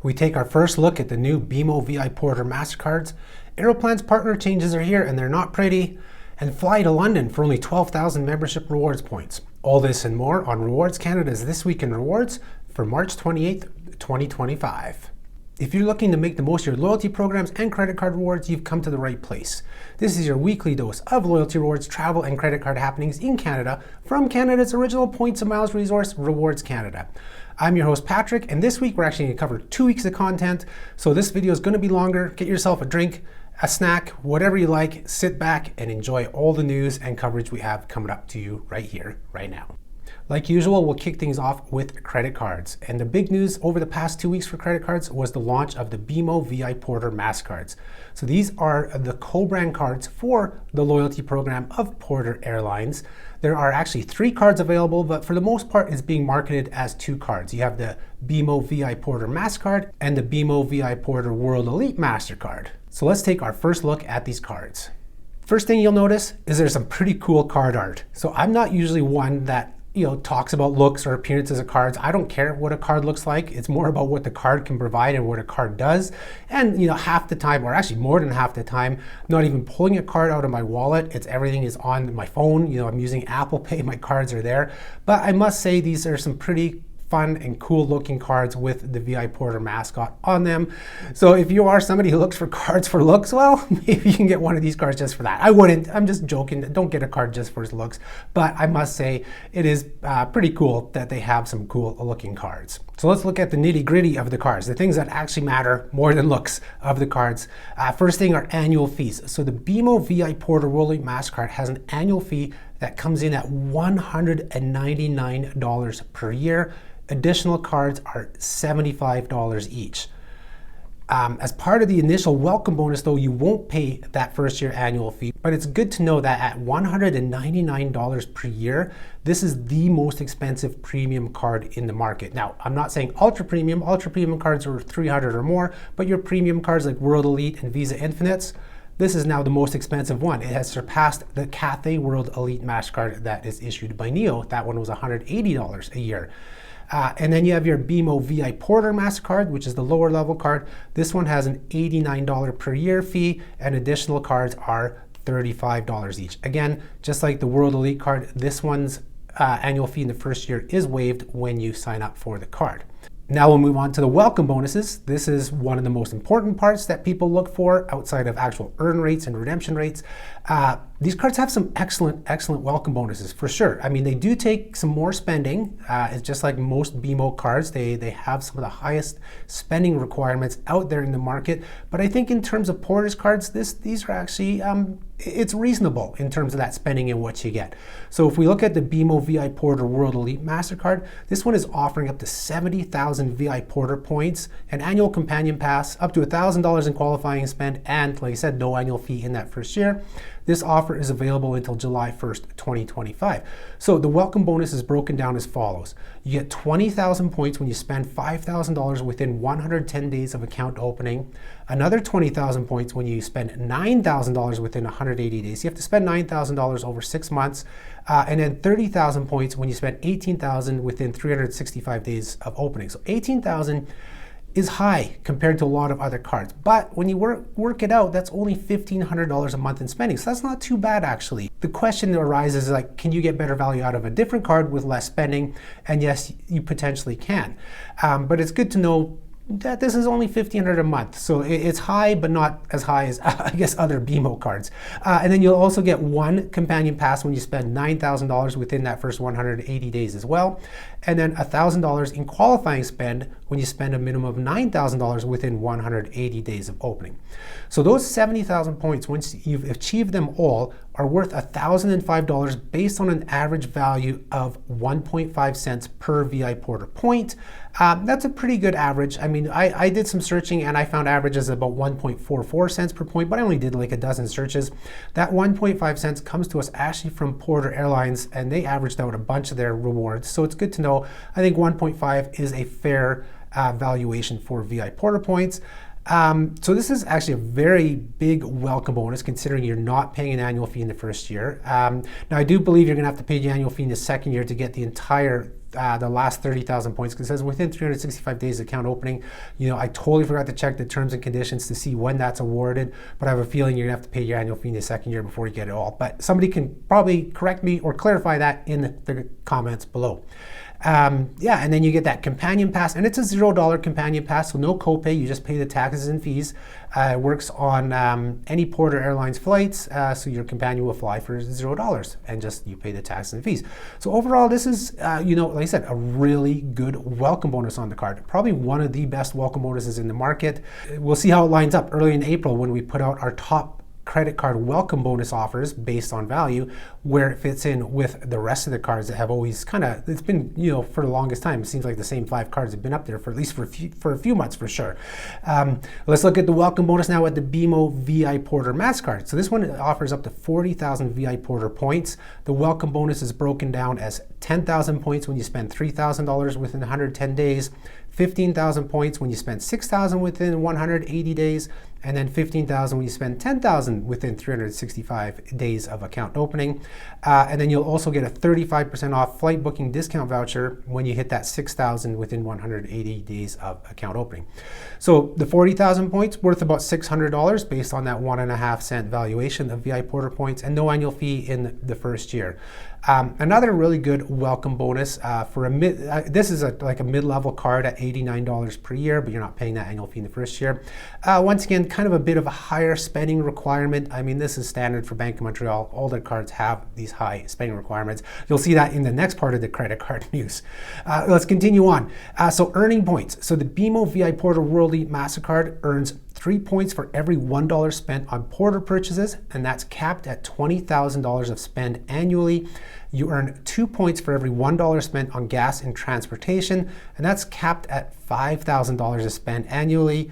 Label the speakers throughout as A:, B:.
A: We take our first look at the new BMO VIPorter Mastercards. Aeroplan's partner changes are here and they're not pretty. And fly to London for only 12,000 membership rewards points. All this and more on Rewards Canada's This Week in Rewards for March 28th, 2025. If you're looking to make the most of your loyalty programs and credit card rewards, you've come to the right place. This is your weekly dose of loyalty rewards, travel, and credit card happenings in Canada from Canada's original points and miles resource, Rewards Canada. I'm your host, Patrick, and this week we're actually going to cover 2 weeks of content. So this video is going to be longer. Get yourself a drink, a snack, whatever you like, sit back and enjoy all the news and coverage we have coming up to you right here, right now. Like usual, we'll kick things off with credit cards. And the big news over the past 2 weeks for credit cards was the launch of the BMO VIPorter Mastercards. So these are the co-brand cards for the loyalty program of Porter Airlines. There are actually 3 cards available, but for the most part, it's being marketed as 2 cards. You have the BMO VIPorter Mastercard and the BMO VIPorter World Elite Mastercard. So let's take our first look at these cards. First thing you'll notice is there's some pretty cool card art. So I'm not usually one that talks about looks or appearances of cards. I don't care what a card looks like. It's more about what the card can provide and what a card does. And half the time, or actually more than half the time, I'm not even pulling a card out of my wallet. Everything is on my phone. I'm using Apple Pay. My cards are there. But I must say these are some pretty fun and cool looking cards with the VIPorter mascot on them. So if you are somebody who looks for cards for looks, well, maybe you can get one of these cards just for that. I wouldn't. I'm just joking. Don't get a card just for its looks. But I must say it is pretty cool that they have some cool looking cards. So let's look at the nitty gritty of the cards, the things that actually matter more than looks of the cards. First thing are annual fees. So the BMO VIPorter World Elite Mastercard has an annual fee that comes in at $199 per year. Additional cards are $75 each. As part of the initial welcome bonus, though, you won't pay that first year annual fee, but it's good to know that at $199 per year, this is the most expensive premium card in the market. Now, I'm not saying ultra premium cards are $300 or more, but your premium cards like World Elite and Visa Infinites, this is now the most expensive one. It has surpassed the Cathay World Elite Mastercard that is issued by Neo. That one was $180 a year. And then you have your BMO VIPorter Mastercard, which is the lower level card. This one has an $89 per year fee, and additional cards are $35 each. Again, just like the World Elite card, this one's annual fee in the first year is waived when you sign up for the card. Now we'll move on to the welcome bonuses. This is one of the most important parts that people look for outside of actual earn rates and redemption rates. These cards have some excellent welcome bonuses for sure. I mean, they do take some more spending. It's just like most BMO cards. They have some of the highest spending requirements out there in the market. But I think in terms of Porter's cards, these are actually, it's reasonable in terms of that spending and what you get. So if we look at the BMO VIPorter World Elite Mastercard, this one is offering up to 70,000 VIPorter points, an annual companion pass, up to $1,000 in qualifying spend, and like I said, no annual fee in that first year. This offer is available until July 1st, 2025. So the welcome bonus is broken down as follows. You get 20,000 points when you spend $5,000 within 110 days of account opening. Another 20,000 points when you spend $9,000 within 180 days. You have to spend $9,000 over 6 months. And then 30,000 points when you spend $18,000 within 365 days of opening. So 18,000 is high compared to a lot of other cards. But when you work it out, that's only $1,500 a month in spending. So that's not too bad, actually. The question that arises is like, can you get better value out of a different card with less spending? And yes, you potentially can. But it's good to know that this is only $1,500 a month. So it's high, but not as high as, I guess, other BMO cards. And then you'll also get one companion pass when you spend $9,000 within that first 180 days as well. And then $1,000 in qualifying spend when you spend a minimum of $9,000 within 180 days of opening. So those 70,000 points, once you've achieved them all, are worth $1,005 based on an average value of 1.5 cents per VIPorter point. That's a pretty good average. I mean, I did some searching and I found averages about 1.44 cents per point, but I only did like a dozen searches. That 1.5 cents comes to us actually from Porter Airlines, and they averaged out a bunch of their rewards. So it's good to know. I think 1.5 is a fair valuation for VIPorter points. So this is actually a very big welcome bonus considering you're not paying an annual fee in the first year. Now I do believe you're going to have to pay the annual fee in the second year to get the entire the last 30,000 points, because it says within 365 days of account opening. I totally forgot to check the terms and conditions to see when that's awarded, but I have a feeling you're gonna have to pay your annual fee in the second year before you get it all. But somebody can probably correct me or clarify that in the comments below. Yeah, and then you get that companion pass, and it's a $0 companion pass, so no copay, you just pay the taxes and fees. It works on any Porter Airlines flights, so your companion will fly for $0 and just you pay the taxes and fees. So overall, this is, like I said, a really good welcome bonus on the card. Probably one of the best welcome bonuses in the market. We'll see how it lines up early in April when we put out our top credit card welcome bonus offers based on value, where it fits in with the rest of the cards that have always it's been, for the longest time, it seems like the same 5 cards have been up there for at least for a few months for sure. Let's look at the welcome bonus now at the BMO VIPorter Mastercard. So this one offers up to 40,000 VIPorter points. The welcome bonus is broken down as 10,000 points when you spend $3,000 within 110 days, 15,000 points when you spend $6,000 within 180 days, and then 15,000 when you spend 10,000 within 365 days of account opening. And then you'll also get a 35% off flight booking discount voucher when you hit that 6,000 within 180 days of account opening. So the 40,000 points worth about $600 based on that 1.5 cent valuation of VIPorter points, and no annual fee in the first year. Another really good welcome bonus for this is like a mid-level card at $89 per year, but you're not paying that annual fee in the first year. Once again, kind of a bit of a higher spending requirement. I mean, this is standard for Bank of Montreal. All their cards have these high spending requirements. You'll see that in the next part of the credit card news. Let's continue on. So earning points. So the BMO VIPorter World Elite Mastercard earns 3 points for every $1 spent on Porter purchases, and that's capped at $20,000 of spend annually. You earn 2 points for every $1 spent on gas and transportation, and that's capped at $5,000 of spend annually.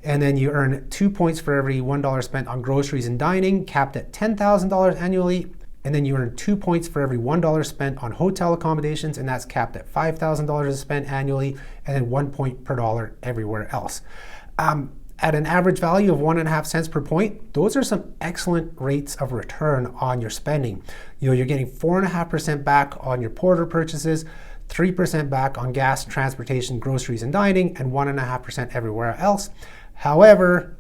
A: And then you earn 2 points for every $1 spent on groceries and dining, capped at $10,000 annually. And then you earn 2 points for every $1 spent on hotel accommodations, and that's capped at $5,000 of spend annually, and then 1 point per dollar everywhere else. At an average value of 1.5 cents per point, those are some excellent rates of return on your spending. You're getting 4.5% back on your Porter purchases, 3% back on gas, transportation, groceries, and dining, and 1.5% everywhere else. However,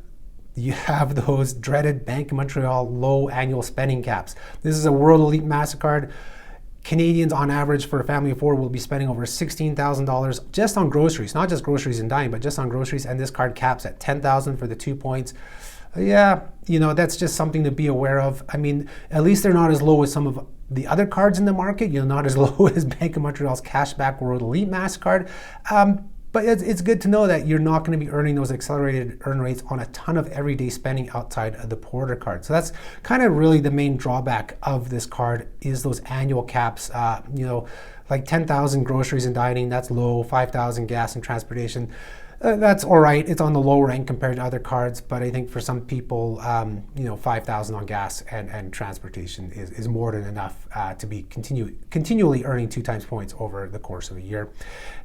A: you have those dreaded Bank of Montreal low annual spending caps. This is a World Elite Mastercard. Canadians on average for a family of 4 will be spending over $16,000 just on groceries, not just groceries and dining, but just on groceries, and this card caps at $10,000 for the 2 points. Yeah, that's just something to be aware of. I mean, at least they're not as low as some of the other cards in the market, not as low as Bank of Montreal's CashBack World Elite Mastercard. But it's good to know that you're not going to be earning those accelerated earn rates on a ton of everyday spending outside of the Porter card. So that's kind of really the main drawback of this card is those annual caps. Like 10,000 groceries and dining, that's low. 5,000 gas and transportation. That's all right. It's on the lower end compared to other cards, but I think for some people, 5,000 on gas and transportation is more than enough to be continually earning 2 times points over the course of a year.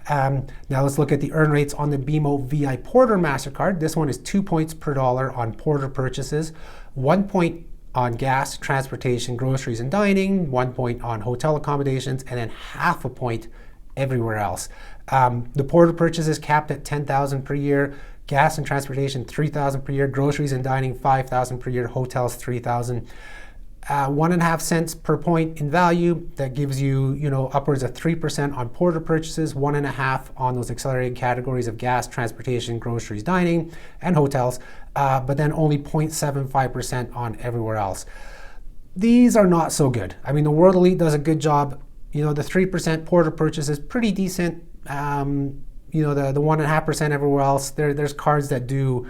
A: Now let's look at the earn rates on the BMO VIPorter Mastercard. This one is 2 points per dollar on Porter purchases, 1 point on gas, transportation, groceries, and dining, 1 point on hotel accommodations, and then 0.5 point everywhere else. The Porter purchase is capped at $10,000 per year, gas and transportation $3,000 per year, groceries and dining $5,000 per year, hotels $3,000. 1.5 cents per point in value. That gives you, upwards of 3% on Porter purchases, 1.5 on those accelerated categories of gas, transportation, groceries, dining, and hotels, but then only 0.75% on everywhere else. These are not so good. I mean, the World Elite does a good job. The 3% Porter purchase is pretty decent. The 1.5% everywhere else, there's cards that do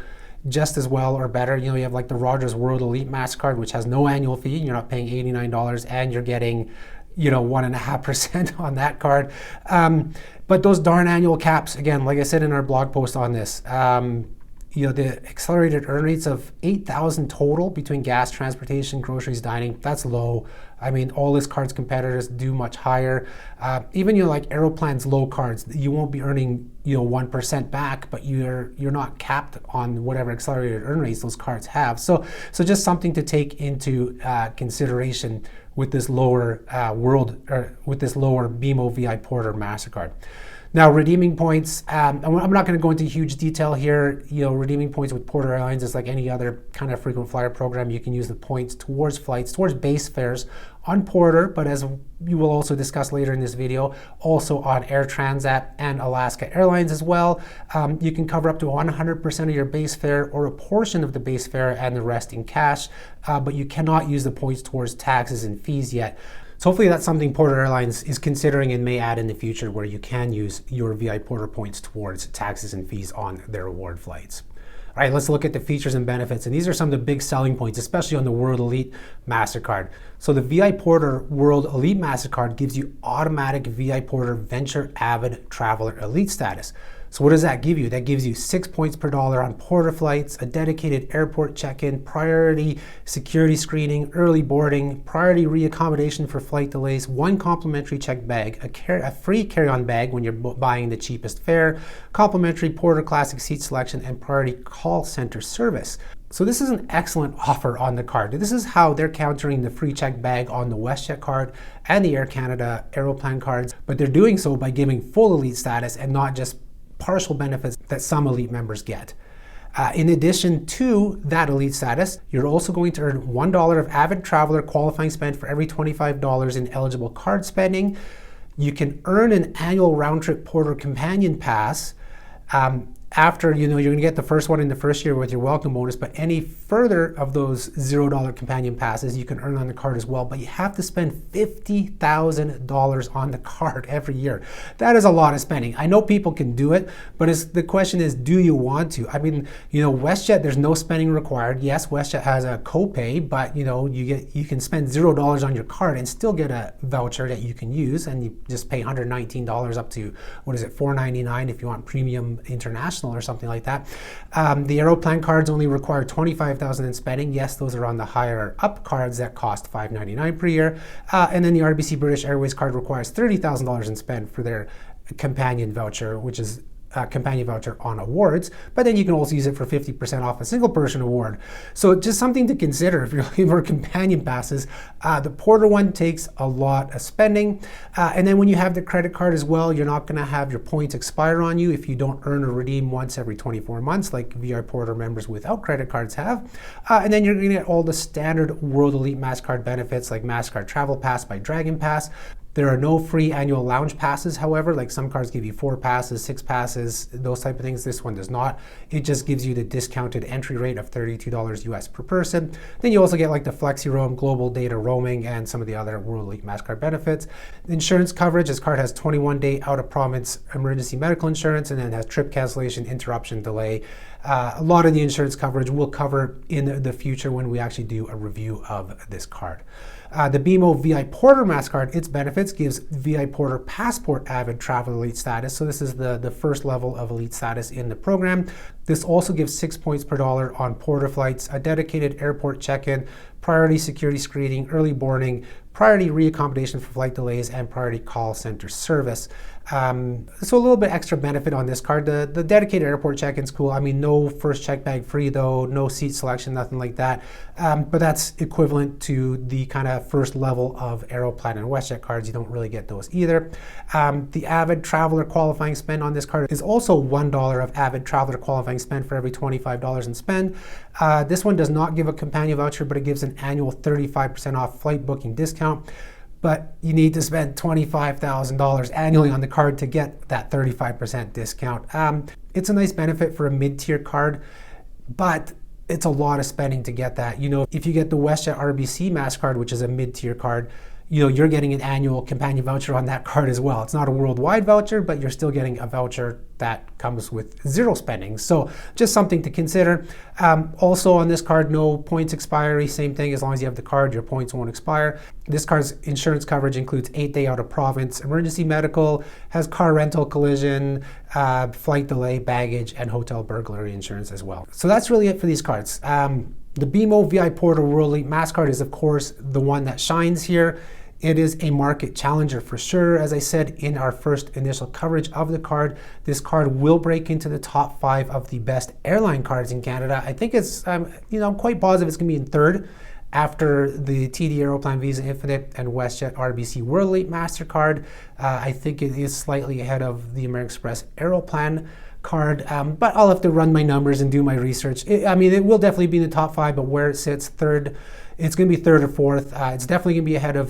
A: just as well or better. You have like the Rogers World Elite Mastercard, which has no annual fee. You're not paying $89 and you're getting, 1.5% on that card. But those darn annual caps, again, like I said in our blog post on this, the accelerated earn rates of 8,000 total between gas, transportation, groceries, dining, that's low. I mean, all this cards competitors do much higher. Even like Aeroplan's low cards, you won't be earning 1% back, but you're not capped on whatever accelerated earn rates those cards have. So just something to take into consideration with this lower with this lower BMO VIPorter Mastercard. Now, redeeming points, I'm not going to go into huge detail here. Redeeming points with Porter Airlines is like any other kind of frequent flyer program. You can use the points towards flights, towards base fares on Porter, but as we will also discuss later in this video, also on Air Transat and Alaska Airlines as well. You can cover up to 100% of your base fare or a portion of the base fare and the rest in cash, but you cannot use the points towards taxes and fees yet. So hopefully that's something Porter Airlines is considering and may add in the future, where you can use your VIPorter points towards taxes and fees on their reward flights. All right, let's look at the features and benefits. And these are some of the big selling points, especially on the World Elite MasterCard. So the VIPorter World Elite MasterCard gives you automatic VIPorter Venture Avid Traveler Elite status. So what does that give you? That gives you 6 points per dollar on Porter flights, a dedicated airport check-in, priority security screening, early boarding, priority reaccommodation for flight delays, 1 complimentary checked bag, a free carry-on bag when you're buying the cheapest fare, complimentary Porter Classic seat selection, and priority call center service. So this is an excellent offer on the card. This is how they're countering the free checked bag on the WestJet card and the Air Canada Aeroplan cards, but they're doing so by giving full elite status and not just partial benefits that some elite members get. In addition to that elite status, you're also going to earn $1 of avid traveler qualifying spend for every $25 in eligible card spending. You can earn an annual round trip Porter companion pass. After, you're going to get the first one in the first year with your welcome bonus, but any further of those $0 companion passes you can earn on the card as well. But you have to spend $50,000 on the card every year. That is a lot of spending. I know people can do it, but the question is, do you want to? I mean, WestJet, there's no spending required. Yes, WestJet has a copay, but you can spend $0 on your card and still get a voucher that you can use, and you just pay $119 up to, $499 if you want premium international or something like that. The Aeroplan cards only require $25,000 in spending. Yes, those are on the higher up cards that cost $599 per year. And then the RBC British Airways card requires $30,000 in spend for their companion voucher, which is companion voucher on awards, but then you can also use it for 50% off a single person award. So just something to consider if you're looking for companion passes. The Porter one takes a lot of spending. And then when you have the credit card as well, you're not going to have your points expire on you if you don't earn or redeem once every 24 months like VIPorter members without credit cards have. And then you're going to get all the standard World Elite MasterCard benefits like Mastercard Travel Pass by Dragon Pass. There are no free annual lounge passes, however, like some cards give you 4 passes, 6 passes, those type of things. This one does not. It just gives you the discounted entry rate of $32 US per person. Then you also get like the Flexi Roam, global data roaming, and some of the other World Elite MasterCard benefits. Insurance coverage, this card has 21-day out-of-province emergency medical insurance, and then has trip cancellation, interruption, delay. A lot of the insurance coverage we'll cover in the future when we actually do a review of this card. The BMO VIPorter Mastercard, its benefits gives VIPorter Passport Avid Travel Elite status. So this is the first level of elite status in the program. This also gives 6 points per dollar on Porter flights, a dedicated airport check-in, priority security screening, early boarding, priority reaccommodation for flight delays, and priority call center service. So a little bit extra benefit on this card. The dedicated airport check-in's cool. I mean, no first check bag free though, no seat selection, nothing like that. But that's equivalent to the kind of first level of Aeroplan and WestJet cards. You don't really get those either. The Avid Traveler qualifying spend on this card is also $1 of Avid Traveler qualifying spend for every $25 in spend. This one does not give a companion voucher, but it gives an annual 35% off flight booking discount. But you need to spend $25,000 annually on the card to get that 35% discount. It's a nice benefit for a mid-tier card, but it's a lot of spending to get that. If you get the WestJet RBC Mastercard, which is a mid-tier card, you're getting an annual companion voucher on that card as well. It's not a worldwide voucher, but you're still getting a voucher that comes with zero spending. So just something to consider. Also on this card, no points expiry. Same thing, as long as you have the card, your points won't expire. This card's insurance coverage includes 8-day out of province emergency medical, has car rental, collision, flight delay, baggage, and hotel burglary insurance as well. So that's really it for these cards. The BMO VIPorter World Elite Mastercard is, of course, the one that shines here. It is a market challenger for sure. As I said in our first initial coverage of the card, this card will break into the top 5 of the best airline cards in Canada. I think it's, I'm quite positive it's going to be in third. after the TD Aeroplan Visa Infinite and WestJet RBC World Elite Mastercard. I think it is slightly ahead of the American Express Aeroplan card, but I'll have to run my numbers and do my research. I mean, it will definitely be in the top 5, but where it sits third, it's going to be third or fourth. It's definitely going to be ahead of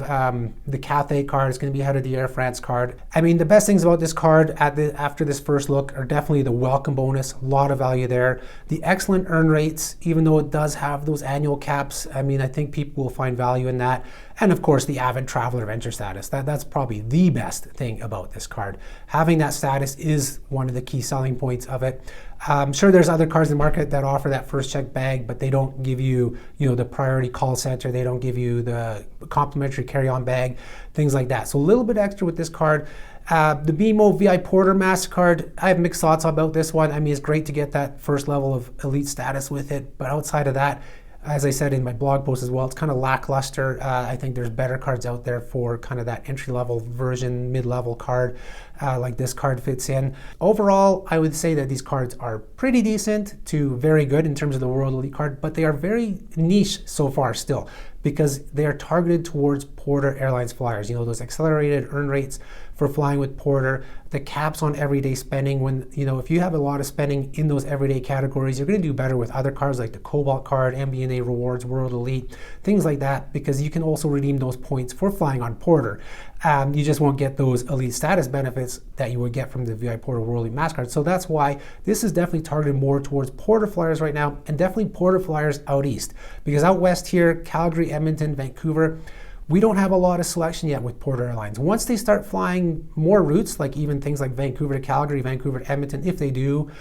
A: the Cathay card. It's going to be ahead of the Air France card. I mean, the best things about this card after this first look are definitely the welcome bonus, a lot of value there. The excellent earn rates, even though it does have those annual caps, I mean, I think people will find value in that. And of course, the avid traveler venture status. That's probably the best thing about this card. Having that status is one of the key selling points of it. I'm sure there's other cards in the market that offer that first check bag, but they don't give you, the priority call center. They don't give you the complimentary carry-on bag, things like that. So a little bit extra with this card. The BMO VIPorter Mastercard, I have mixed thoughts about this one. I mean, it's great to get that first level of elite status with it, but outside of that, as I said in my blog post as well, it's kind of lackluster. I think there's better cards out there for kind of that entry-level version, mid-level card, like this card fits in. Overall, I would say that these cards are pretty decent to very good in terms of the World Elite card, but they are very niche so far still, because they are targeted towards Porter Airlines flyers. Those accelerated earn rates for flying with Porter, the caps on everyday spending. When, if you have a lot of spending in those everyday categories, you're going to do better with other cards like the Cobalt card, MBNA Rewards, World Elite, things like that, because you can also redeem those points for flying on Porter. You just won't get those elite status benefits that you would get from the VIPorter World Elite Mastercard. So that's why this is definitely targeted more towards Porter flyers right now, and definitely Porter flyers out east. Because out west here, Calgary, Edmonton, Vancouver, we don't have a lot of selection yet with Porter Airlines. Once they start flying more routes, like even things like Vancouver to Calgary, Vancouver to Edmonton, if they do,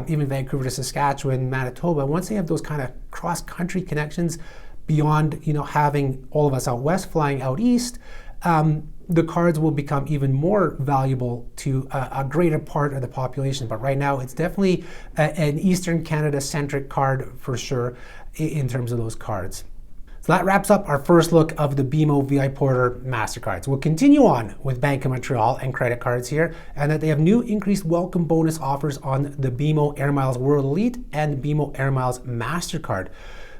A: even Vancouver to Saskatchewan, Manitoba, once they have those kind of cross-country connections beyond, having all of us out west flying out east, the cards will become even more valuable to a greater part of the population. But right now, it's definitely an Eastern Canada-centric card for sure in terms of those cards. So that wraps up our first look of the BMO VIPorter Mastercards. We'll continue on with Bank of Montreal and credit cards here, and that they have new increased welcome bonus offers on the BMO AIR MILES World Elite and BMO AIR MILES Mastercard.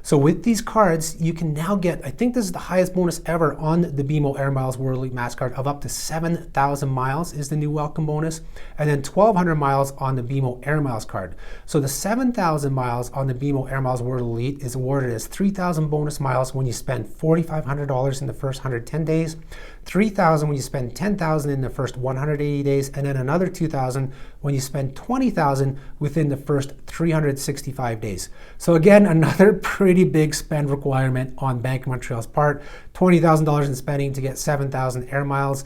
A: So with these cards, you can now get, I think this is the highest bonus ever on the BMO AIR MILES World Elite Mastercard of up to 7,000 miles is the new welcome bonus, and then 1,200 miles on the BMO AIR MILES card. So the 7,000 miles on the BMO AIR MILES World Elite is awarded as 3,000 bonus miles when you spend $4,500 in the first 110 days, 3,000 when you spend 10,000 in the first 180 days, and then another 2,000 when you spend 20,000 within the first 365 days. So again, another pretty big spend requirement on Bank of Montreal's part. $20,000 in spending to get 7,000 air miles.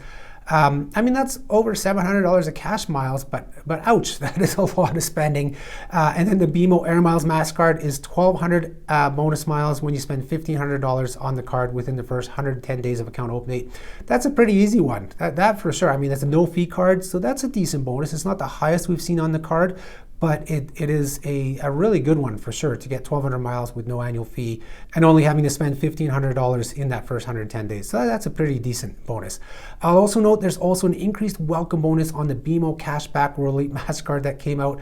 A: I mean, that's over $700 of cash miles, but ouch, that is a lot of spending. And then the BMO AIR MILES Mastercard is 1,200 bonus miles when you spend $1,500 on the card within the first 110 days of account opening. That's a pretty easy one, that for sure. I mean, that's a no-fee card, so that's a decent bonus. It's not the highest we've seen on the card, but it is a really good one for sure to get 1,200 miles with no annual fee and only having to spend $1,500 in that first 110 days. So that's a pretty decent bonus. I'll also note there's also an increased welcome bonus on the BMO CashBack World Elite Mastercard that came out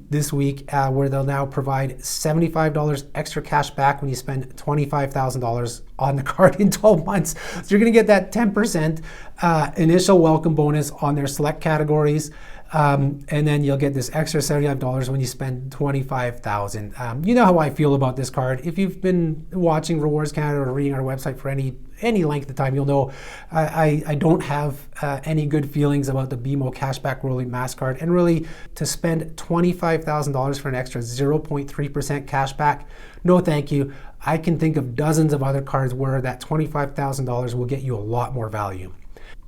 A: this week, where they'll now provide $75 extra cash back when you spend $25,000 on the card in 12 months. So you're going to get that 10% initial welcome bonus on their select categories. And then you'll get this extra $75 when you spend $25,000. You know how I feel about this card. If you've been watching Rewards Canada or reading our website for any length of time, you'll know I don't have any good feelings about the BMO CashBack World Elite Mastercard. And really, to spend $25,000 for an extra 0.3% cashback, no thank you. I can think of dozens of other cards where that $25,000 will get you a lot more value.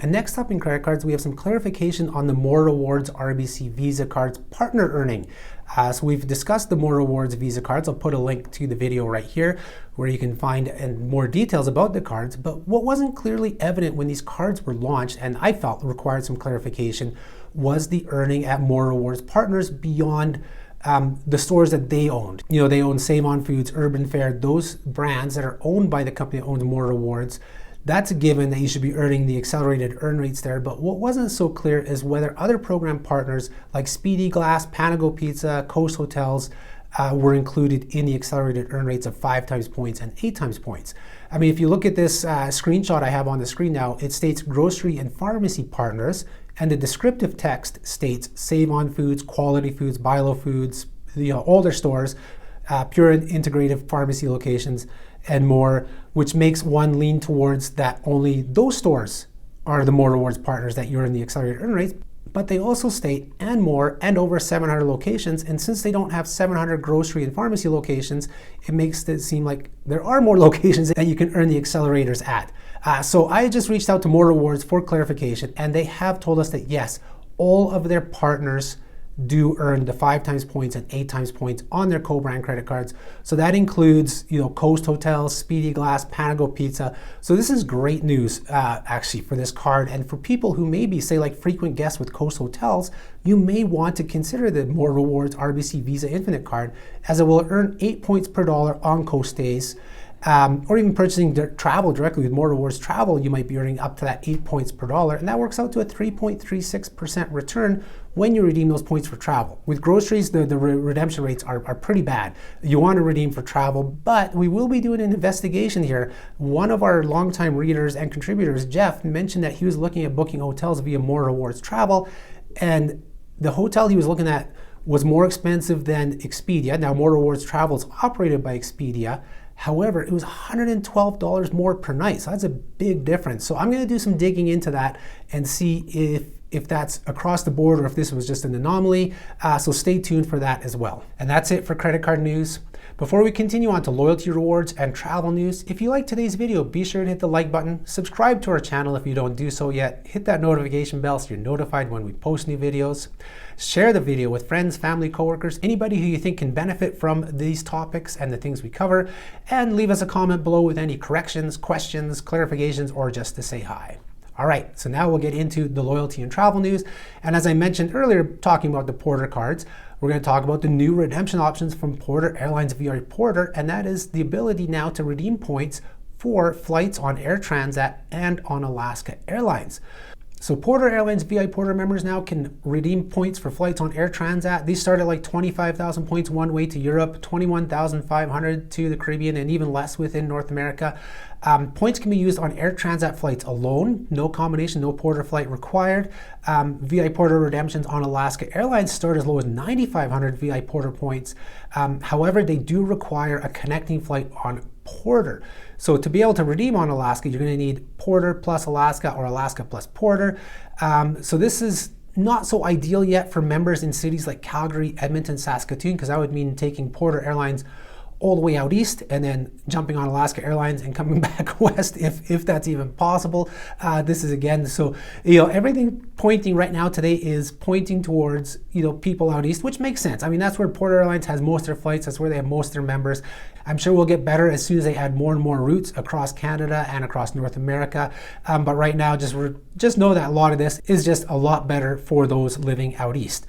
A: And next up in credit cards, we have some clarification on the More Rewards RBC Visa Cards partner earning. So we've discussed the More Rewards Visa Cards. I'll put a link to the video right here where you can find more details about the cards. But what wasn't clearly evident when these cards were launched, and I felt required some clarification, was the earning at More Rewards partners beyond the stores that they owned. They own Save On Foods, Urban Fare, those brands that are owned by the company that owns More Rewards. That's a given that you should be earning the accelerated earn rates there, but what wasn't so clear is whether other program partners like Speedy Glass, Panago Pizza, Coast Hotels, were included in the accelerated earn rates of 5 times points and 8 times points. I mean, if you look at this screenshot I have on the screen now, it states grocery and pharmacy partners, and the descriptive text states save on foods, quality foods, buy low foods, older stores, pure and integrative pharmacy locations, and more, which makes one lean towards that only those stores are the more rewards partners that you're in the accelerated earn rates. But they also state and more and over 700 locations, and since they don't have 700 grocery and pharmacy locations, it makes it seem like there are more locations that you can earn the accelerators at. So I just reached out to More Rewards for clarification, and they have told us that yes, all of their partners do earn the 5 times points and 8 times points on their co-brand credit cards. So that includes, Coast Hotels, Speedy Glass, Panago Pizza. So this is great news, actually, for this card. And for people who maybe, say, like frequent guests with Coast Hotels, you may want to consider the More Rewards RBC Visa Infinite card, as it will earn 8 points per dollar on coast stays. Or even purchasing travel directly with More Rewards Travel, you might be earning up to that 8 points per dollar, and that works out to a 3.36% return when you redeem those points for travel. With groceries, the redemption rates are pretty bad. You want to redeem for travel, but we will be doing an investigation here. One of our longtime readers and contributors, Jeff, mentioned that he was looking at booking hotels via More Rewards Travel, and the hotel he was looking at was more expensive than Expedia. Now, More Rewards Travel is operated by Expedia. However, it was $112 more per night, so that's a big difference. So I'm going to do some digging into that and see if that's across the board or if this was just an anomaly. So stay tuned for that as well. And that's it for credit card news. Before we continue on to loyalty rewards and travel news, if you like today's video, be sure to hit the like button, subscribe to our channel if you don't do so yet, hit that notification bell so you're notified when we post new videos, share the video with friends, family, coworkers, anybody who you think can benefit from these topics and the things we cover, and leave us a comment below with any corrections, questions, clarifications, or just to say hi. All right, so now we'll get into the loyalty and travel news. And as I mentioned earlier, talking about the Porter cards, we're going to talk about the new redemption options from Porter Airlines VIPorter, and that is the ability now to redeem points for flights on Air Transat and on Alaska Airlines. So Porter Airlines VIPorter members now can redeem points for flights on Air Transat. These start at like 25,000 points one way to Europe, 21,500 to the Caribbean, and even less within North America. Points can be used on Air Transat flights alone, no combination, no Porter flight required. VIPorter redemptions on Alaska Airlines start as low as 9,500 VIPorter points. However, they do require a connecting flight on Porter. So to be able to redeem on Alaska, you're going to need Porter plus Alaska or Alaska plus Porter. So this is not so ideal yet for members in cities like Calgary, Edmonton, Saskatoon, because that would mean taking Porter Airlines all the way out east and then jumping on Alaska Airlines and coming back west if that's even possible. This is again, so everything pointing right now today is pointing towards people out east, which makes sense. I mean, that's where Porter Airlines has most of their flights, that's where they have most of their members. I'm sure we'll get better as soon as they add more and more routes across Canada and across North America. But right now, just know that a lot of this is just a lot better for those living out east.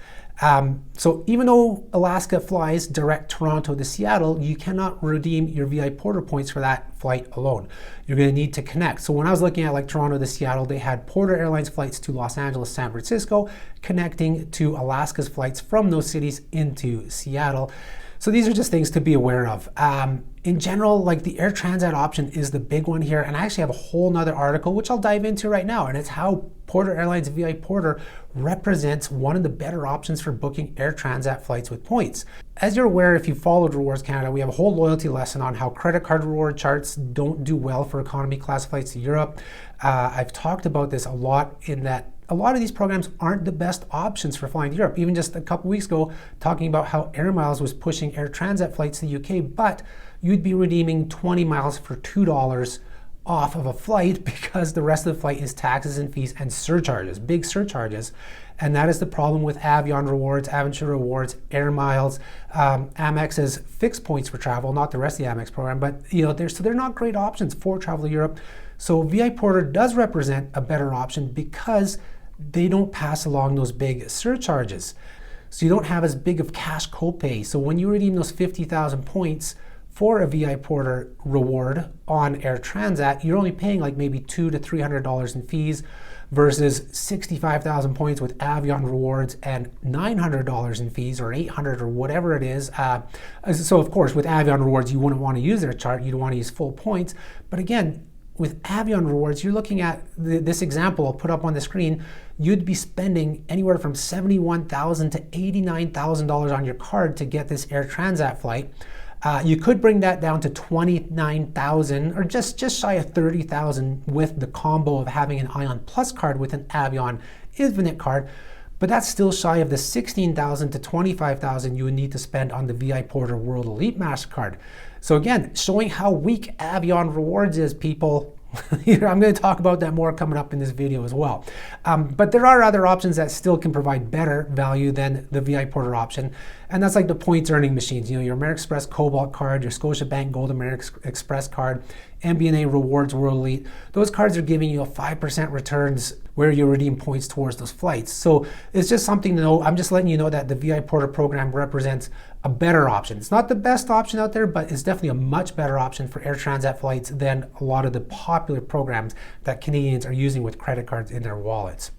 A: So even though Alaska flies direct Toronto to Seattle, you cannot redeem your VIPorter points for that flight alone. You're going to need to connect. So when I was looking at like Toronto to Seattle, they had Porter Airlines flights to Los Angeles, San Francisco, connecting to Alaska's flights from those cities into Seattle. So these are just things to be aware of. In general, like the Air Transat option is the big one here, and I actually have a whole nother article which I'll dive into right now, and it's how Porter Airlines VIPorter represents one of the better options for booking Air Transat flights with points. As you're aware, if you followed Rewards Canada, we have a whole loyalty lesson on how credit card reward charts don't do well for economy class flights to Europe. I've talked about this a lot in that a lot of these programs aren't the best options for flying to Europe. Even just a couple weeks ago, talking about how Air Miles was pushing Air Transat flights to the UK, but you'd be redeeming 20 miles for $2 off of a flight because the rest of the flight is taxes and fees and surcharges, big surcharges. And that is the problem with Avion Rewards, Aventure Rewards, Air Miles. Amex has fixed points for travel, not the rest of the Amex program, but they're not great options for travel to Europe. So VIPorter does represent a better option because they don't pass along those big surcharges. So you don't have as big of cash copay. So when you redeem those 50,000 points for a VIPorter reward on Air Transat, you're only paying like maybe $200 to $300 in fees. versus 65,000 points with Avion Rewards and $900 in fees, or $800 or whatever it is. So of course, with Avion Rewards, you wouldn't want to use their chart. You'd want to use full points. But again, with Avion Rewards, you're looking at this example I'll put up on the screen. You'd be spending anywhere from $71,000 to $89,000 on your card to get this Air Transat flight. You could bring that down to $29,000 or just shy of $30,000 with the combo of having an Ion Plus card with an Avion Infinite card, but that's still shy of the $16,000 to $25,000 you would need to spend on the VIPorter World Elite Mastercard. So again, showing how weak Avion Rewards is, people. I'm going to talk about that more coming up in this video as well. But there are other options that still can provide better value than the VIPorter option, and that's like the points earning machines. You know, your American Express Cobalt card, your Scotiabank Gold American Express card, MBNA Rewards World Elite. Those cards are giving you a 5% returns where you redeem points towards those flights. So it's just something to know. I'm just letting you know that the VIPorter program represents a better option. It's not the best option out there, but it's definitely a much better option for Air Transat flights than a lot of the popular programs that Canadians are using with credit cards in their wallets.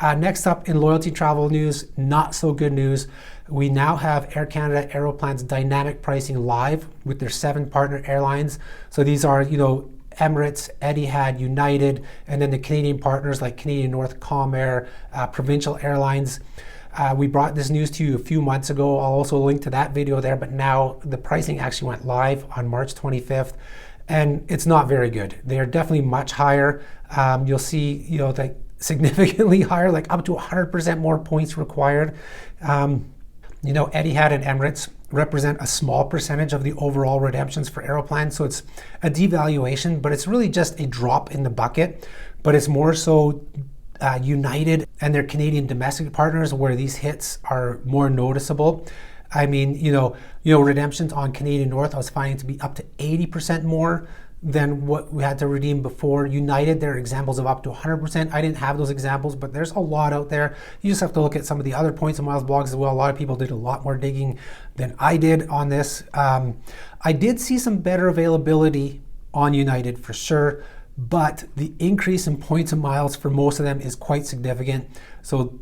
A: Next up in loyalty travel news, not so good news. We now have Air Canada Aeroplan's dynamic pricing live with their 7 partner airlines. So these are, Emirates, Etihad, United, and then the Canadian partners like Canadian North, Comair, Provincial Airlines. We brought this news to you a few months ago. I'll also link to that video there, but now the pricing actually went live on March 25th, and it's not very good. They are definitely much higher. You'll see, like significantly higher, like up to 100% more points required. Etihad and Emirates represent a small percentage of the overall redemptions for Aeroplan, so it's a devaluation, but it's really just a drop in the bucket. But it's more so United and their Canadian domestic partners where these hits are more noticeable. I mean, redemptions on Canadian North I was finding to be up to 80% more than what we had to redeem before. United, there are examples of up to 100%. I didn't have those examples, but there's a lot out there. You just have to look at some of the other points and miles blogs as well. A lot of people did a lot more digging than I did on this. I did see some better availability on United for sure, but the increase in points and miles for most of them is quite significant. So,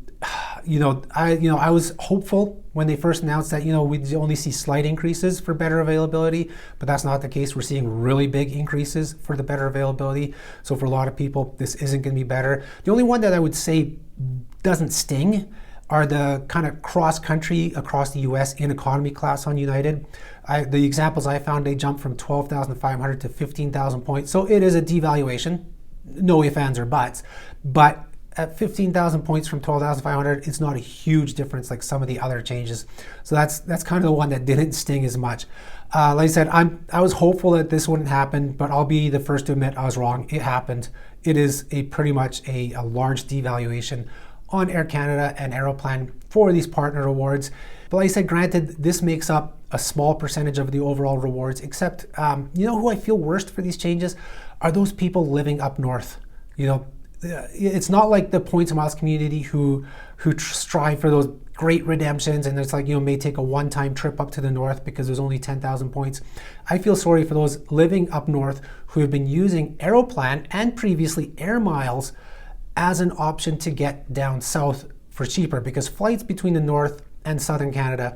A: I was hopeful when they first announced that, we'd only see slight increases for better availability, but that's not the case. We're seeing really big increases for the better availability. So for a lot of people, this isn't going to be better. The only one that I would say doesn't sting are the kind of cross-country across the US in economy class on United. The examples I found, they jumped from 12,500 to 15,000 points. So it is a devaluation, no ifs, ands, or buts. But at 15,000 points from 12,500, it's not a huge difference like some of the other changes. So that's kind of the one that didn't sting as much. Like I said, I was hopeful that this wouldn't happen, but I'll be the first to admit I was wrong. It happened. It is pretty much a large devaluation on Air Canada and Aeroplan for these partner rewards. But like I said, granted, this makes up a small percentage of the overall rewards, except, who I feel worst for these changes are those people living up north. It's not like the points and miles community who strive for those great redemptions, and it's like, may take a one-time trip up to the north because there's only 10,000 points. I feel sorry for those living up north who have been using Aeroplan and previously Air Miles as an option to get down south for cheaper, because flights between the north and southern Canada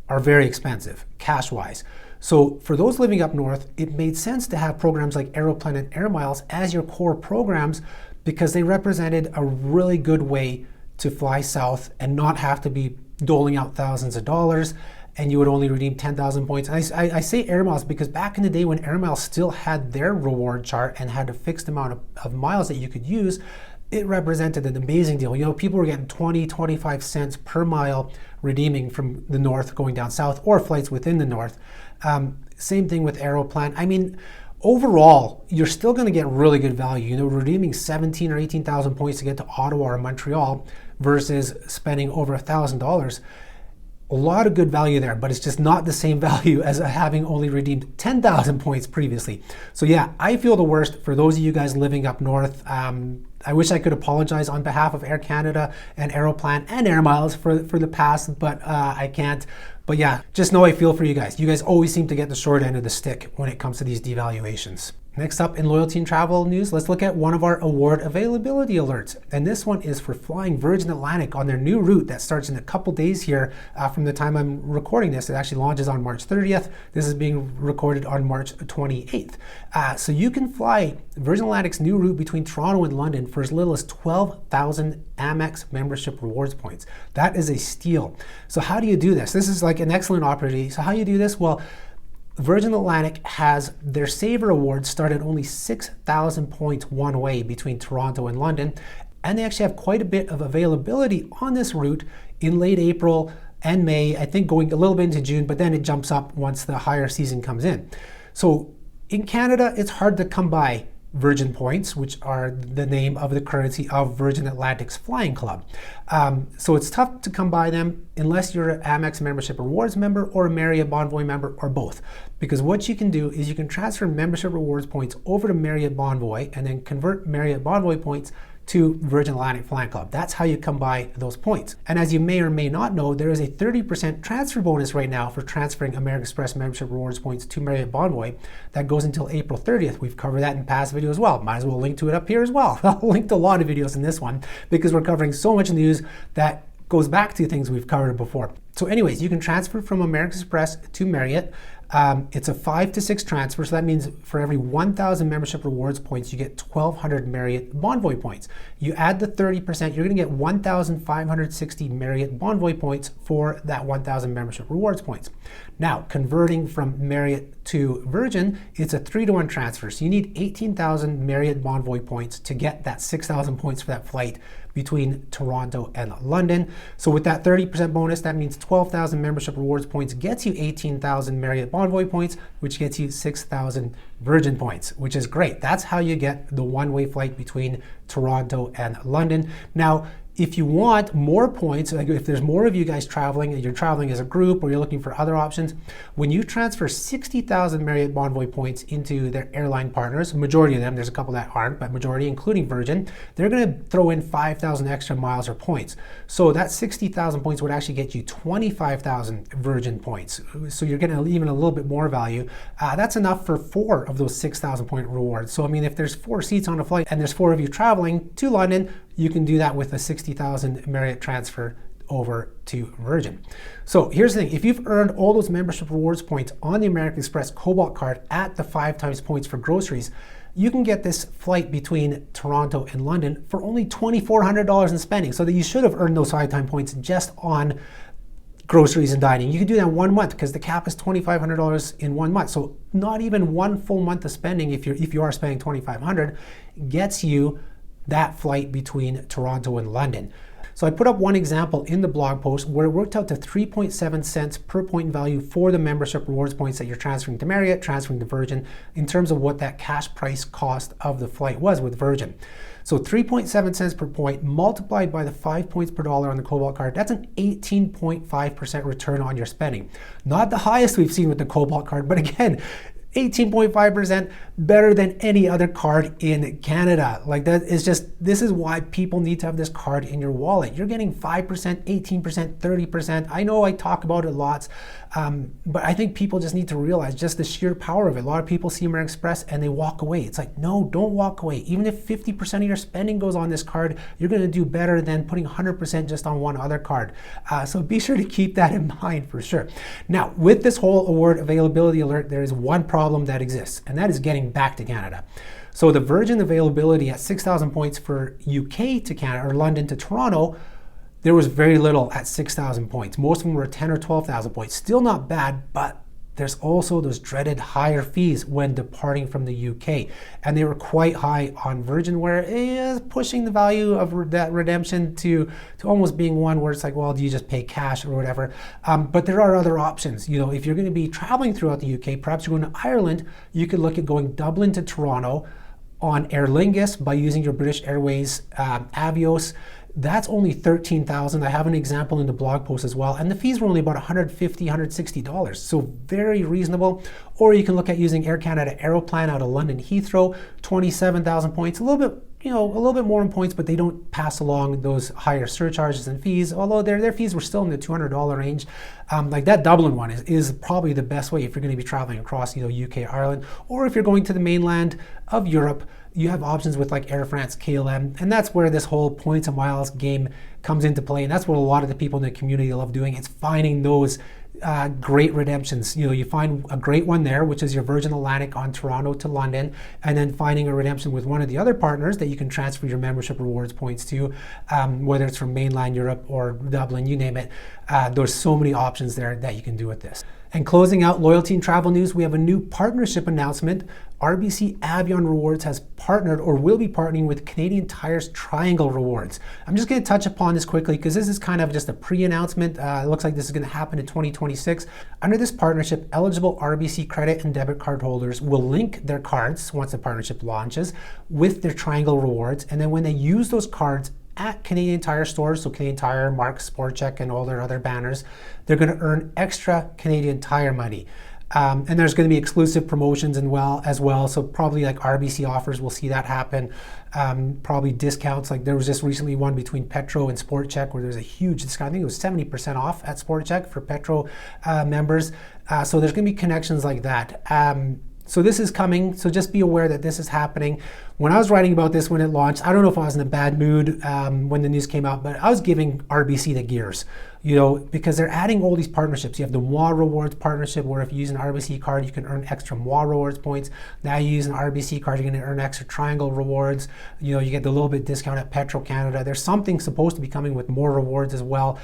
A: are very expensive cash-wise. So for those living up north, it made sense to have programs like Aeroplan and Air Miles as your core programs, because they represented a really good way to fly south and not have to be doling out thousands of dollars, and you would only redeem 10,000 points. And I say Air Miles because back in the day when Air Miles still had their reward chart and had a fixed amount of miles that you could use, it represented an amazing deal. People were getting 25 cents per mile redeeming from the north going down south, or flights within the north. Same thing with Aeroplan. I mean, overall, you're still going to get really good value. Redeeming 17 or 18,000 points to get to Ottawa or Montreal versus spending over $1,000. A lot of good value there, but it's just not the same value as having only redeemed 10,000 points previously. So yeah, I feel the worst for those of you guys living up north. I wish I could apologize on behalf of Air Canada and Aeroplan and Air Miles for the past, but I can't. But yeah, just know I feel for you guys. You guys always seem to get the short end of the stick when it comes to these devaluations. Next up in loyalty and travel news, let's look at one of our award availability alerts. And this one is for flying Virgin Atlantic on their new route that starts in a couple days here from the time I'm recording this. It actually launches on March 30th. This is being recorded on March 28th. So you can fly Virgin Atlantic's new route between Toronto and London for as little as 12,000 Amex membership rewards points. That is a steal. So how do you do this? This is like an excellent opportunity. So how do you do this? Well, Virgin Atlantic has their Saver Awards start at only 6,000 points one way between Toronto and London, and they actually have quite a bit of availability on this route in late April and May, I think going a little bit into June, but then it jumps up once the higher season comes in. So in Canada, it's hard to come by Virgin points, which are the name of the currency of Virgin Atlantic's flying club. So it's tough to come by them unless you're an Amex membership rewards member or a Marriott Bonvoy member or both. Because what you can do is you can transfer membership rewards points over to Marriott Bonvoy and then convert Marriott Bonvoy points to Virgin Atlantic Flying Club. That's how you come by those points. And as you may or may not know, there is a 30% transfer bonus right now for transferring American Express membership rewards points to Marriott Bonvoy. That goes until April 30th. We've covered that in past videos as well. Might as well link to it up here as well. I'll link to a lot of videos in this one because we're covering so much news that goes back to things we've covered before. So anyways, you can transfer from American Express to Marriott. It's a 5 to 6 transfer, so that means for every 1,000 membership rewards points, you get 1,200 Marriott Bonvoy points. You add the 30%, you're going to get 1,560 Marriott Bonvoy points for that 1,000 membership rewards points. Now, converting from Marriott to Virgin, it's a 3-to-1 transfer, so you need 18,000 Marriott Bonvoy points to get that 6,000 points for that flight between Toronto and London. So with that 30% bonus, that means 12,000 membership rewards points gets you 18,000 Marriott Bonvoy points, which gets you 6,000 Virgin points, which is great. That's how you get the one-way flight between Toronto and London. Now, if you want more points, like if there's more of you guys traveling and you're traveling as a group or you're looking for other options, when you transfer 60,000 Marriott Bonvoy points into their airline partners, majority of them, there's a couple that aren't, but majority, including Virgin, they're going to throw in 5,000 extra miles or points. So that 60,000 points would actually get you 25,000 Virgin points. So you're getting even a little bit more value. That's enough for 4 of those 6,000 point rewards. So I mean, if there's 4 seats on a flight and there's 4 of you traveling to London, you can do that with a 60,000 Marriott transfer over to Virgin. So here's the thing, if you've earned all those membership rewards points on the American Express Cobalt card at the 5 times points for groceries, you can get this flight between Toronto and London for only $2,400 in spending. So that you should have earned those 5 time points just on groceries and dining. You can do that in 1 month because the cap is $2,500 in 1 month. So not even 1 full month of spending, if you are spending $2,500, gets you that flight between Toronto and London. So I put up one example in the blog post where it worked out to 3.7 cents per point value for the membership rewards points that you're transferring to Marriott, transferring to Virgin, in terms of what that cash price cost of the flight was with Virgin. So 3.7 cents per point multiplied by the 5 points per dollar on the Cobalt card, that's an 18.5% return on your spending. Not the highest we've seen with the Cobalt card, but again, 18.5% better than any other card in Canada. Like that is just, this is why people need to have this card in your wallet. You're getting 5%, 18%, 30%. I know I talk about it lots, but I think people just need to realize just the sheer power of it. A lot of people see American Express and they walk away. It's like, no, don't walk away. Even if 50% of your spending goes on this card, you're going to do better than putting 100% just on one other card. So be sure to keep that in mind for sure. Now, with this whole award availability alert, there is one problem that exists, and that is getting back to Canada. So the Virgin availability at 6,000 points for UK to Canada or London to Toronto, there was very little at 6,000 points. Most of them were 10 or 12,000 points. Still not bad, but there's also those dreaded higher fees when departing from the UK. And they were quite high on Virgin, where it is pushing the value of that redemption to almost being one where it's like, well, do you just pay cash or whatever? But there are other options. You know, if you're going to be traveling throughout the UK, perhaps you're going to Ireland, you could look at going Dublin to Toronto on Aer Lingus by using your British Airways Avios. That's only $13,000. I have an example in the blog post as well. And the fees were only about $150, $160. So very reasonable. Or you can look at using Air Canada Aeroplan out of London Heathrow, 27,000 points, a little bit a little bit more in points, but they don't pass along those higher surcharges and fees, although their fees were still in the $200 range. Like that Dublin one is probably the best way if you're going to be traveling across UK, Ireland, or if you're going to the mainland of Europe. You have options with like Air France, KLM, and that's where this whole points and miles game comes into play, and that's what a lot of the people in the community love doing. It's finding those great redemptions. You find a great one there, which is your Virgin Atlantic on Toronto to London, and then finding a redemption with one of the other partners that you can transfer your membership rewards points to, whether it's from mainland Europe or Dublin, you name it. There's so many options there that you can do with this. And closing out loyalty and travel news, we have a new partnership announcement. RBC Avion Rewards has partnered or will be partnering with Canadian Tire's Triangle Rewards. I'm just going to touch upon this quickly because this is kind of just a pre-announcement. It looks like this is going to happen in 2026. Under this partnership, eligible RBC credit and debit card holders will link their cards once the partnership launches with their Triangle Rewards. And then when they use those cards at Canadian Tire stores, so Canadian Tire, Mark's, SportCheck, and all their other banners, they're going to earn extra Canadian Tire money. And there's going to be exclusive promotions as well. So probably like RBC offers, we'll see that happen. Probably discounts. Like there was just recently one between Petro and SportCheck where there's a huge discount. I think it was 70% off at SportCheck for Petro members. So there's going to be connections like that. So this is coming, so just be aware that this is happening. When I was writing about this when it launched, I don't know if I was in a bad mood when the news came out, but I was giving RBC the gears, because they're adding all these partnerships. You have the MOA Rewards partnership, where if you use an RBC card, you can earn extra MOA Rewards points. Now you use an RBC card, you're going to earn extra Triangle Rewards. You get the little bit discount at Petro Canada. There's something supposed to be coming with more rewards as well.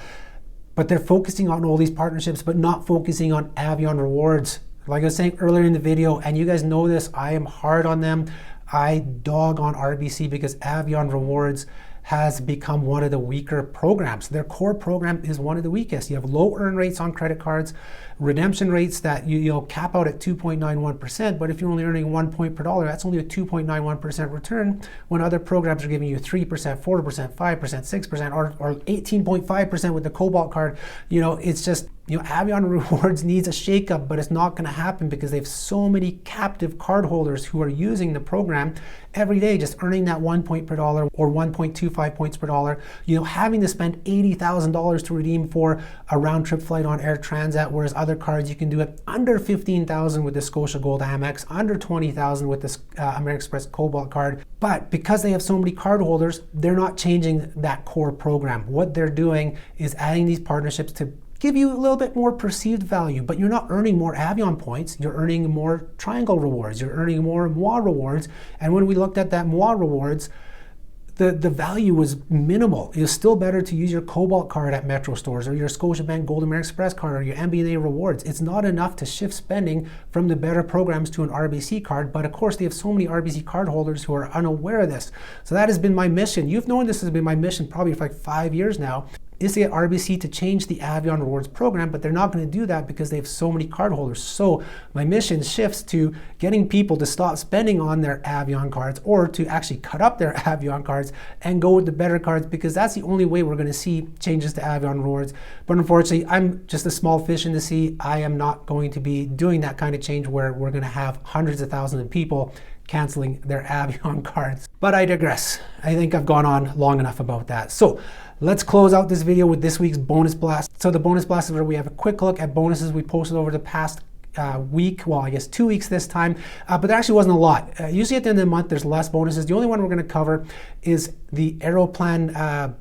A: But they're focusing on all these partnerships, but not focusing on Avion Rewards. Like I was saying earlier in the video, and you guys know this, I am hard on them. I dog on RBC because Avion Rewards has become one of the weaker programs. Their core program is one of the weakest. You have low earn rates on credit cards, redemption rates that you'll cap out at 2.91%, but if you're only earning 1 point per dollar, that's only a 2.91% return when other programs are giving you 3%, 4%, 5%, 6%, or 18.5% with the Cobalt card. It's just, Avion Rewards needs a shakeup, but it's not going to happen because they have so many captive cardholders who are using the program every day, just earning that 1 point per dollar or 1.25 points per dollar. Having to spend $80,000 to redeem for a round trip flight on Air Transat, whereas other cards you can do it under $15,000 with the Scotia Gold Amex, under $20,000 with the American Express Cobalt card. But because they have so many cardholders, they're not changing that core program. What they're doing is adding these partnerships to give you a little bit more perceived value, but you're not earning more Avion points, you're earning more Triangle Rewards, you're earning more MOA Rewards. And when we looked at that MOA Rewards, the value was minimal. It's still better to use your Cobalt card at Metro stores or your Scotiabank Gold American Express card or your MBNA Rewards. It's not enough to shift spending from the better programs to an RBC card, but of course they have so many RBC card holders who are unaware of this. So that has been my mission. You've known this has been my mission probably for like 5 years now, is to get RBC to change the Avion Rewards program, but they're not going to do that because they have so many cardholders. So my mission shifts to getting people to stop spending on their Avion cards or to actually cut up their Avion cards and go with the better cards, because that's the only way we're going to see changes to Avion Rewards. But unfortunately, I'm just a small fish in the sea. I am not going to be doing that kind of change where we're going to have hundreds of thousands of people canceling their Avion cards. But I digress. I think I've gone on long enough about that. So let's close out this video with this week's bonus blast. So the bonus blast is where we have a quick look at bonuses we posted over the past week, well, I guess 2 weeks this time, but there actually wasn't a lot. Usually at the end of the month, there's less bonuses. The only one we're going to cover is the Aeroplan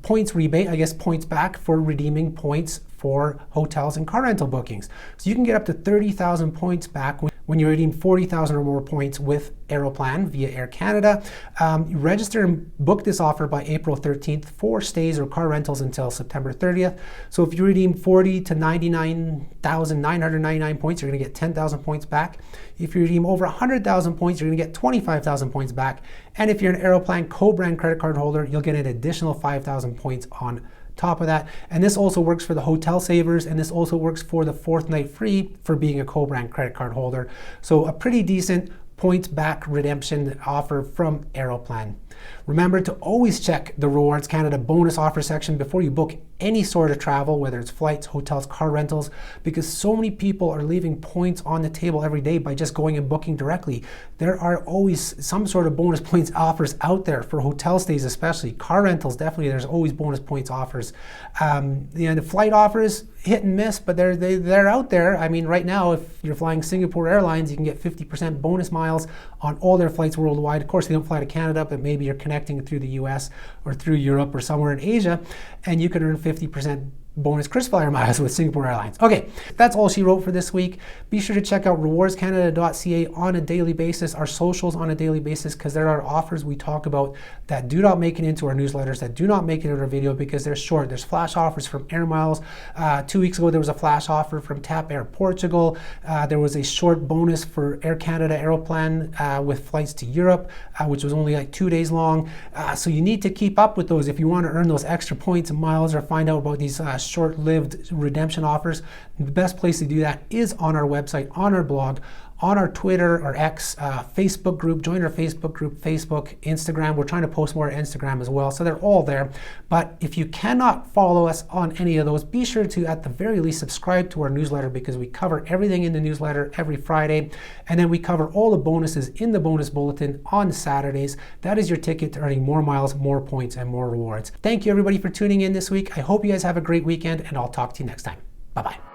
A: points rebate, I guess points back for redeeming points for hotels and car rental bookings. So you can get up to 30,000 points back when you redeem 40,000 or more points with Aeroplan via Air Canada. Register and book this offer by April 13th for stays or car rentals until September 30th. So if you redeem 40 to 99,999 points, you're going to get 10,000 points back. If you redeem over 100,000 points, you're going to get 25,000 points back. And if you're an Aeroplan co-brand credit card holder, you'll get an additional 5,000 points on top of that. And this also works for the hotel savers, and this also works for the 4th night free for being a co-brand credit card holder. So a pretty decent points back redemption offer from Aeroplan. Remember to always check the Rewards Canada bonus offer section before you book any sort of travel, whether it's flights, hotels, car rentals, because so many people are leaving points on the table every day by just going and booking directly. There are always some sort of bonus points offers out there for hotel stays, especially car rentals. Definitely, there's always bonus points offers. The flight offers, hit and miss, but they're out there. I mean, right now, if you're flying Singapore Airlines, you can get 50% bonus miles on all their flights worldwide. Of course, they don't fly to Canada, but maybe you're connecting through the US or through Europe or somewhere in Asia, and you can earn 50% bonus KrisFlyer miles with Singapore Airlines. Okay, that's all she wrote for this week. Be sure to check out rewardscanada.ca on a daily basis, our socials on a daily basis, because there are offers we talk about that do not make it into our newsletters, that do not make it into our video because they're short. There's flash offers from Air Miles. 2 weeks ago, there was a flash offer from TAP Air Portugal. There was a short bonus for Air Canada Aeroplan with flights to Europe, which was only like 2 days long. So you need to keep up with those if you want to earn those extra points and miles or find out about these short-lived redemption offers. The best place to do that is on our website, on our blog, on our Twitter or X Facebook group. Join our Facebook group, Facebook, Instagram. We're trying to post more on Instagram as well, so they're all there. But if you cannot follow us on any of those, be sure to at the very least subscribe to our newsletter, because we cover everything in the newsletter every Friday, and then we cover all the bonuses in the bonus bulletin on Saturdays. That is your ticket to earning more miles, more points, and more rewards. Thank you everybody for tuning in this week. I hope you guys have a great weekend, and I'll talk to you next time. Bye-bye.